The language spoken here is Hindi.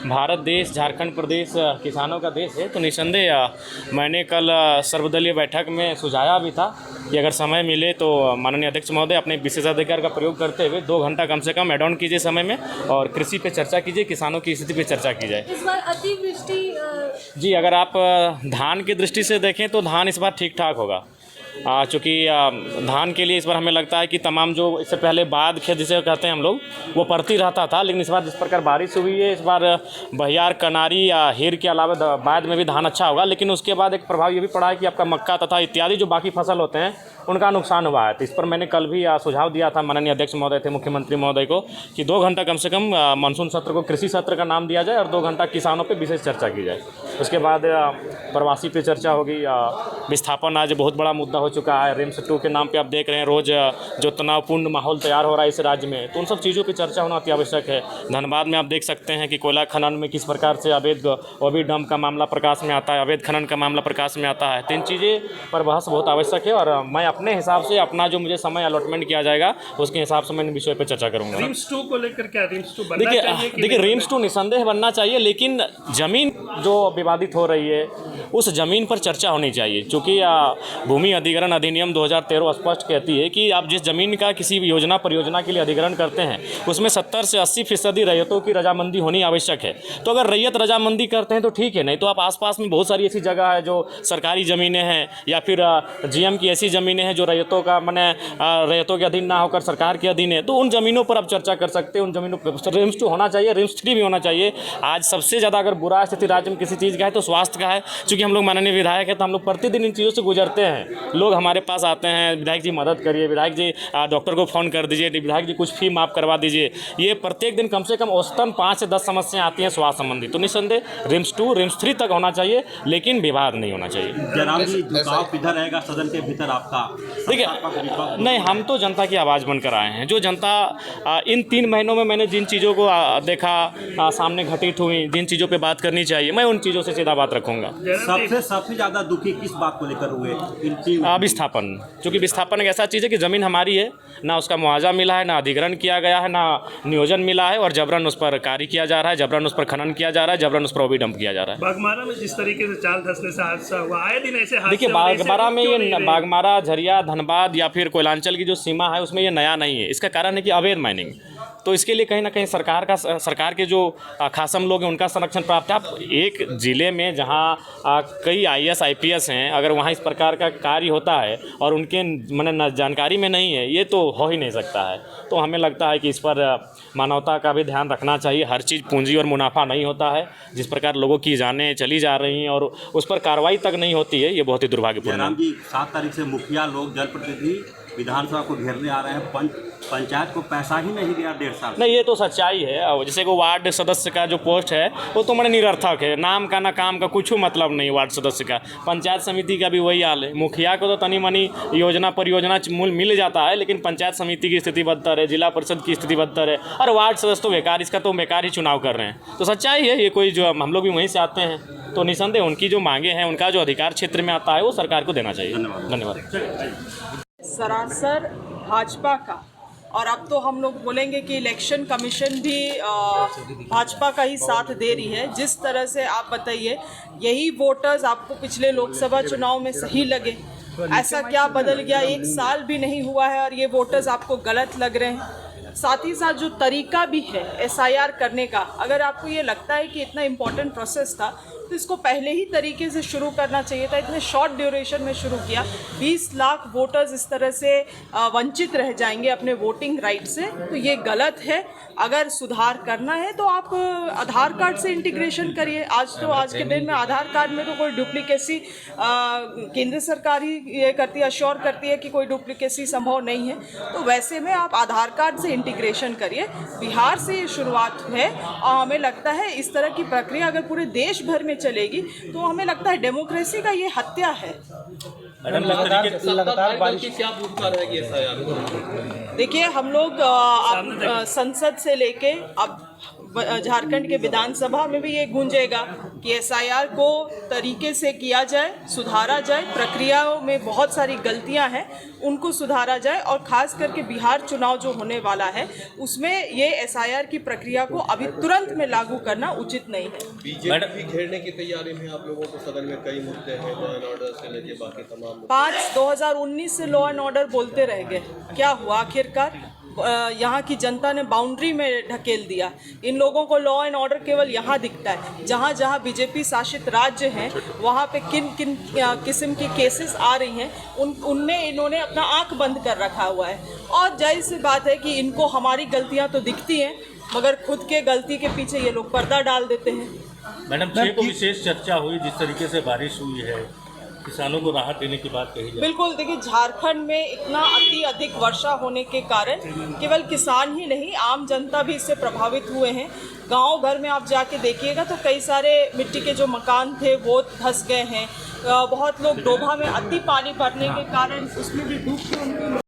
भारत देश, झारखंड प्रदेश किसानों का देश है। तो निस्संदेह मैंने कल सर्वदलीय बैठक में सुझाया भी था कि अगर समय मिले तो माननीय अध्यक्ष महोदय अपने विशेषाधिकार का प्रयोग करते हुए 2 घंटा कम से कम एड ऑन कीजिए समय में और कृषि पे चर्चा कीजिए, किसानों की स्थिति पे चर्चा की जाए। इस बार अतिवृष्टि जी, अगर आप धान की दृष्टि से देखें तो धान इस बार ठीक ठाक होगा, चूँकि धान के लिए इस बार हमें लगता है कि तमाम जो इससे पहले बाद खेत जिसे कहते हैं हम लोग, वो पड़ती रहता था, लेकिन इस बार जिस प्रकार बारिश हुई है, इस बार बहियार, कनारी या हेर के अलावा बाद में भी धान अच्छा होगा। लेकिन उसके बाद एक प्रभाव ये भी पड़ा है कि आपका मक्का तथा इत्यादि जो बाकी फसल होते हैं उनका नुकसान हुआ है। तो इस पर मैंने कल भी सुझाव दिया था माननीय अध्यक्ष महोदय थे, मुख्यमंत्री महोदय को, कि 2 घंटा कम से कम मानसून सत्र को कृषि सत्र का नाम दिया जाए और 2 घंटा किसानों पे विशेष चर्चा की जाए। उसके बाद प्रवासी पे चर्चा होगी। विस्थापन आज बहुत बड़ा मुद्दा हो चुका है। रिम्स 2 के नाम पे आप देख रहे हैं रोज़ जो तनावपूर्ण माहौल तैयार हो रहा है इस राज्य में, तो उन सब चीज़ों पर चर्चा होना अति आवश्यक है। धनबाद में आप देख सकते हैं कि कोयला खनन में किस प्रकार से अवैध डंप का मामला प्रकाश में आता है, अवैध खनन का मामला प्रकाश में आता है। तो इन चीज़ें पर बहस बहुत आवश्यक है और मैं अपने हिसाब से अपना जो मुझे समय अलॉटमेंट किया जाएगा उसके हिसाब से मैं इन विषयों पर चर्चा करूँगा। रिम्स 2 को लेकर क्या रिम्स 2 बनना चाहिए? देखिए रिम्स 2 निस्संदेह बनना चाहिए, लेकिन ज़मीन जो विवादित हो रही है उस ज़मीन पर चर्चा होनी चाहिए। चूँकि भूमि अधिग्रहण अधिनियम 2013 स्पष्ट कहती है कि आप जिस ज़मीन का किसी भी योजना परियोजना के लिए अधिग्रहण करते हैं उसमें 70 से 80% रैयतों की रजामंदी होनी आवश्यक है। तो अगर रैयत रजामंदी करते हैं तो ठीक है, नहीं तो आप आसपास में बहुत सारी ऐसी जगह है जो सरकारी ज़मीनें हैं या फिर जीएम की ऐसी ज़मीनें हैं जो रैयतों का रैयतों के अधीन ना होकर सरकार के अधीन है, तो उन ज़मीनों पर आप चर्चा कर सकते हैं। उन ज़मीनों पर रिम्स 2 होना चाहिए, रिम्स 3 भी होना चाहिए। आज सबसे ज़्यादा अगर बुरा स्थिति राज्य में किसी चीज़ का है तो स्वास्थ्य का है। चूँकि हम लोग माननीय विधायक है तो हम लोग प्रतिदिन इन चीज़ों से गुजरते हैं। लोग हमारे पास आते हैं, विधायक जी मदद करिए, विधायक जी डॉक्टर को फ़ोन कर दीजिए, विधायक जी कुछ फी माफ़ करवा दीजिए। ये प्रत्येक दिन कम से कम औसतन 5 से 10 समस्याएं आती हैं स्वास्थ्य संबंधी। तो निस्संदेह रिम्स 2 रिम्स 3 तक होना चाहिए, लेकिन विवाद नहीं होना चाहिए। जनाब जी, झुकाव किधर रहेगा सदन के भीतर आपका? देखिए, नहीं, हम तो जनता की आवाज़ बनकर आए हैं। जो जनता इन 3 महीनों में मैंने जिन चीज़ों को देखा सामने घटित हुई, जिन चीज़ों पे बात करनी चाहिए, मैं उन चीज़ों से सीधा बात रखूँगा। सबसे ज़्यादा दुखी किस बात को लेकर हुए? विस्थापन। क्योंकि विस्थापन एक ऐसा चीज़ है कि ज़मीन हमारी है, ना उसका मुआवजा मिला है, ना अधिग्रहण किया गया है, ना नियोजन मिला है और जबरन उस पर कार्य किया जा रहा है, जबरन उस पर खनन किया जा रहा है, जबरन उस पर ओबी डंप किया जा रहा है। बागमारा में जिस तरीके से चाल धंसने से हादसा हुआ, आए दिन ऐसे हादसे। देखिए, बागमारा में ये बागमारा, झरिया, धनबाद या फिर कोयलांचल की जो सीमा है उसमें ये नया नहीं है। इसका कारण है कि अवैध माइनिंग, तो इसके लिए कहीं ना कहीं सरकार के जो खासम लोग हैं उनका संरक्षण प्राप्त है। आप एक ज़िले में जहां कई IAS IPS हैं, अगर वहां इस प्रकार का कार्य होता है और उनके जानकारी में नहीं है, ये तो हो ही नहीं सकता है। तो हमें लगता है कि इस पर मानवता का भी ध्यान रखना चाहिए। हर चीज़ पूंजी और मुनाफा नहीं होता है। जिस प्रकार लोगों की जानें चली जा रही हैं और उस पर कार्रवाई तक नहीं होती है, ये बहुत ही दुर्भाग्यपूर्ण है। जी, 7 तारीख से मुखिया लोग, जनप्रतिनिधि विधानसभा को घेरने आ रहे हैं। पंचायत को पैसा ही नहीं दिया 1.5 साल। नहीं, ये तो सच्चाई है। जैसे कि वार्ड सदस्य का जो पोस्ट है वो तो मैंने निरर्थक है, नाम का ना काम का कुछ मतलब नहीं। वार्ड सदस्य का, पंचायत समिति का भी वही हाल है। मुखिया को तो तनी मनी योजना परियोजना मिल जाता है, लेकिन पंचायत समिति की स्थिति बदतर है, जिला परिषद की स्थिति बदतर है और वार्ड सदस्य तो बेकार, इसका तो बेकार ही चुनाव कर रहे हैं। तो सच्चाई है ये, कोई जो हम लोग भी वहीं से आते हैं, तो निस्संदेह उनकी जो मांगे हैं, उनका जो अधिकार क्षेत्र में आता है वो सरकार को देना चाहिए। धन्यवाद। सरासर भाजपा का, और अब तो हम लोग बोलेंगे कि इलेक्शन कमीशन भी भाजपा का ही साथ दे रही है। जिस तरह से आप बताइए, यही वोटर्स आपको पिछले लोकसभा चुनाव में सही लगे? ऐसा क्या बदल गया? 1 साल भी नहीं हुआ है और ये वोटर्स आपको गलत लग रहे हैं। साथ ही साथ जो तरीका भी है SIR करने का, अगर आपको ये लगता है कि इतना इम्पोर्टेंट प्रोसेस था तो इसको पहले ही तरीके से शुरू करना चाहिए था। इतने शॉर्ट ड्यूरेशन में शुरू किया। 20 लाख वोटर्स इस तरह से वंचित रह जाएंगे अपने वोटिंग राइट से, तो ये गलत है। अगर सुधार करना है तो आप आधार कार्ड से इंटीग्रेशन करिए। आज के दिन में आधार कार्ड में तो कोई डुप्लीकेसी, केंद्र सरकार ही ये करती है, अश्योर करती है कि कोई डुप्लीकेसी संभव नहीं है। तो वैसे में आप आधार कार्ड से इंटीग्रेशन करिए। बिहार से ये शुरुआत है और हमें लगता है इस तरह की प्रक्रिया अगर पूरे देश भर में चलेगी तो हमें लगता है डेमोक्रेसी का ये हत्या है। लगातार बारिश क्या भूमिका रहेगी SIR? देखिए, हम लोग संसद से लेके अब झारखंड के विधानसभा में भी ये गूंजेगा कि एसआईआर को तरीके से किया जाए, सुधारा जाए, प्रक्रियाओं में बहुत सारी गलतियां हैं उनको सुधारा जाए, और ख़ास करके बिहार चुनाव जो होने वाला है उसमें ये एसआईआर की प्रक्रिया को अभी तुरंत में लागू करना उचित नहीं है। बीजेपी भी घेरने की तैयारी में आप लोगों को सदन में कई मुद्दे हैं, लॉ एंड ऑर्डर से लेके बाकी तमाम मुद्दे। 2019 से लॉ एंड ऑर्डर बोलते रह गए, क्या हुआ आखिरकार? यहाँ की जनता ने बाउंड्री में ढकेल दिया। इन लोगों को लॉ एंड ऑर्डर केवल यहाँ दिखता है। जहाँ जहाँ बीजेपी शासित राज्य हैं वहाँ पे किन किन किस्म की केसेस आ रही हैं उनमें इन्होंने अपना आंख बंद कर रखा हुआ है। और जाहिर सी बात है कि इनको हमारी गलतियाँ तो दिखती हैं, मगर खुद के गलती के पीछे ये लोग पर्दा डाल देते हैं। मैडम 6 को विशेष चर्चा हुई, जिस तरीके से बारिश हुई है, किसानों को राहत देने की बात कही जाए। बिल्कुल, देखिए झारखंड में इतना अधिक वर्षा होने के कारण केवल किसान ही नहीं, आम जनता भी इससे प्रभावित हुए हैं। गांव भर में आप जाके देखिएगा तो कई सारे मिट्टी के जो मकान थे वो धंस गए हैं। बहुत लोग डोभा में अति पानी भरने के कारण उसमें भी डूब के उनकी